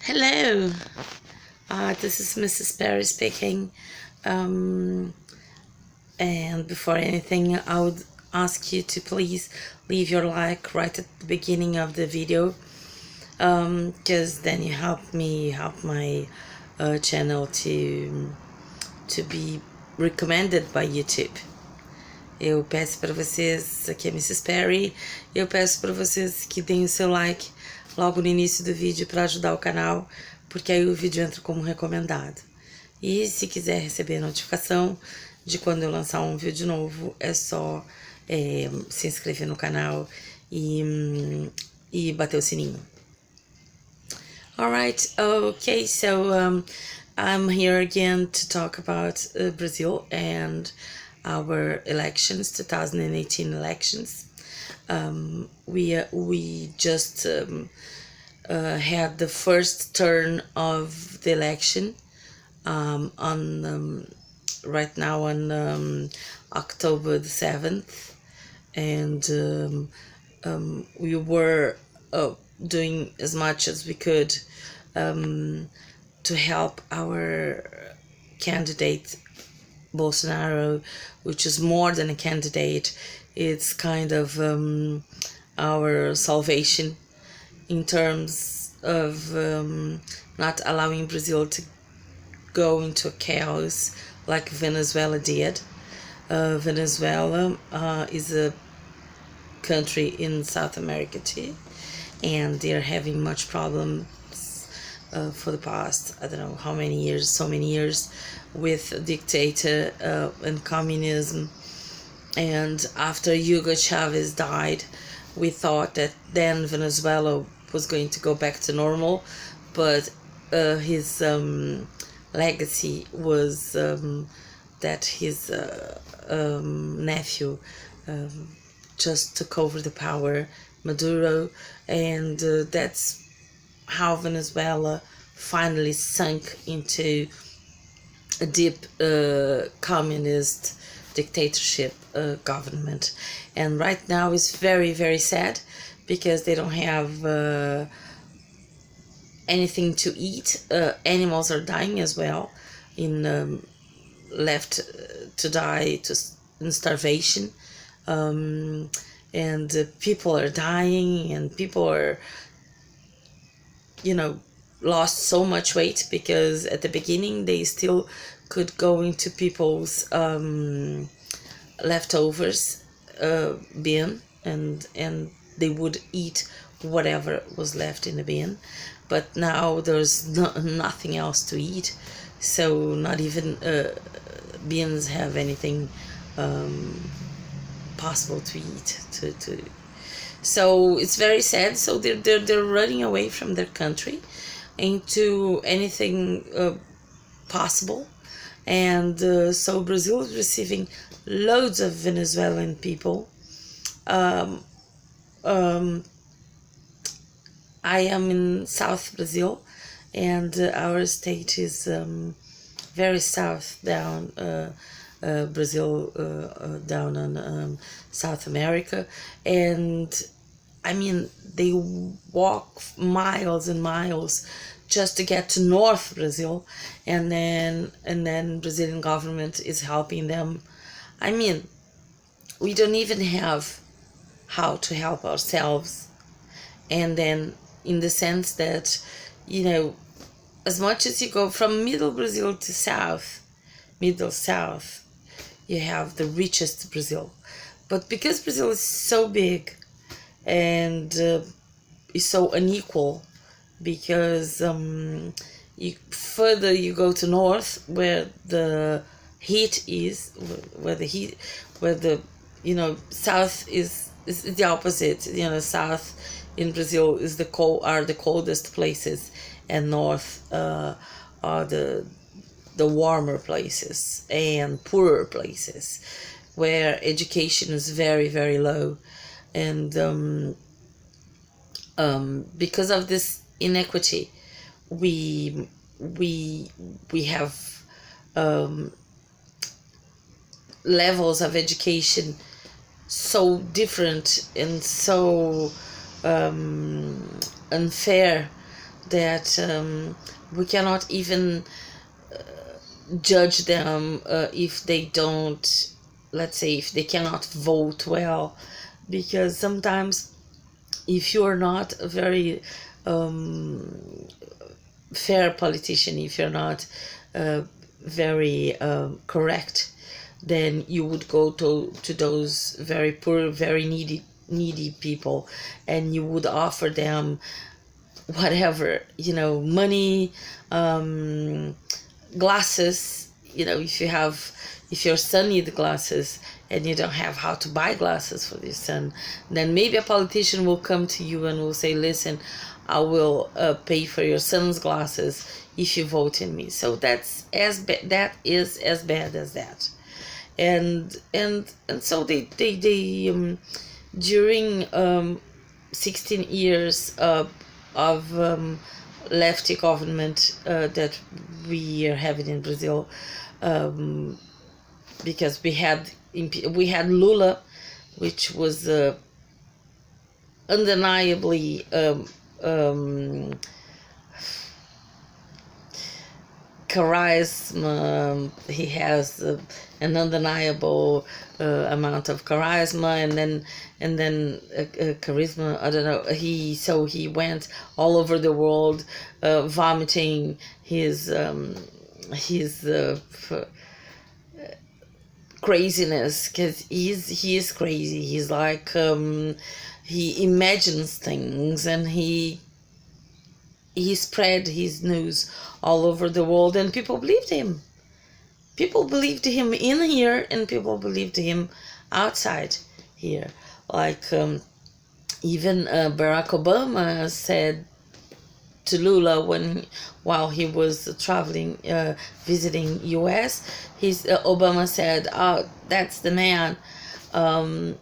Hello, this is Mrs. Perry speaking. And before anything, I would ask you to please leave your like right at the beginning of the video, because then you help my channel to be recommended by YouTube. Eu peço para vocês, aqui é Mrs. Perry, eu peço para vocês que deem o seu like logo no início do vídeo para ajudar o canal, porque aí o vídeo entra como recomendado. E se quiser receber notificação de quando eu lançar um vídeo novo, é só se inscrever no canal e bater o sininho. Alright, okay, so I'm here again to talk about Brazil and our elections, 2018 elections. We just had the first turn of the election right now on October the 7th, and we were doing as much as we could to help our candidate Bolsonaro, which is more than a candidate. It's kind of our salvation in terms of not allowing Brazil to go into chaos like Venezuela did. Venezuela is a country in South America too, and they're having much problems for the past, I don't know how many years, so many years, with dictator and communism. And after Hugo Chaves died, we thought that then Venezuela was going to go back to normal, but his legacy was that his nephew just took over the power, Maduro, and that's how Venezuela finally sunk into a deep communist dictatorship government. And right now it's very, very sad because they don't have anything to eat. Animals are dying as well, left to die in starvation, and people are dying, and people are lost so much weight, because at the beginning they still could go into people's leftovers bin, and they would eat whatever was left in the bin, but now there's nothing else to eat, so not even bins have anything possible to eat. So it's very sad. So they're running away from their country into anything possible, and so Brazil is receiving loads of Venezuelan people. I am in South Brazil, and our state is very south down Brazil, down on South America, and I mean, they walk miles and miles just to get to North Brazil, and then Brazilian government is helping them. I mean, we don't even have how to help ourselves. And then in the sense that, as much as you go from middle Brazil to middle south, you have the richest Brazil. But because Brazil is so big and is so unequal, because further you go to north, where the heat is, where the south is the opposite. South in Brazil is the coldest places, and north are the warmer places and poorer places, where education is very, very low. And because of this inequity, we have levels of education so different and so unfair that we cannot even judge them if they don't, let's say, if they cannot vote well, because sometimes if you're not a very fair politician, if you're not very correct, then you would go to those very poor, very needy people, and you would offer them whatever, money, glasses. If your son needs glasses and you don't have how to buy glasses for your son, then maybe a politician will come to you and will say, listen, I will pay for your son's glasses if you vote in me. So that is as bad as that. And so they during 16 years of lefty government that we are having in Brazil, because we had Lula, which was undeniably charisma. He has an undeniable amount of charisma, and then charisma. I don't know. He went all over the world, vomiting his craziness, because he is crazy. He's like he imagines things, and he spread his news all over the world, and people believed him. People believed him in here, and people believed him outside here. Like even Barack Obama said to Lula while he was traveling, visiting U.S., Obama said, "Oh, that's the man," and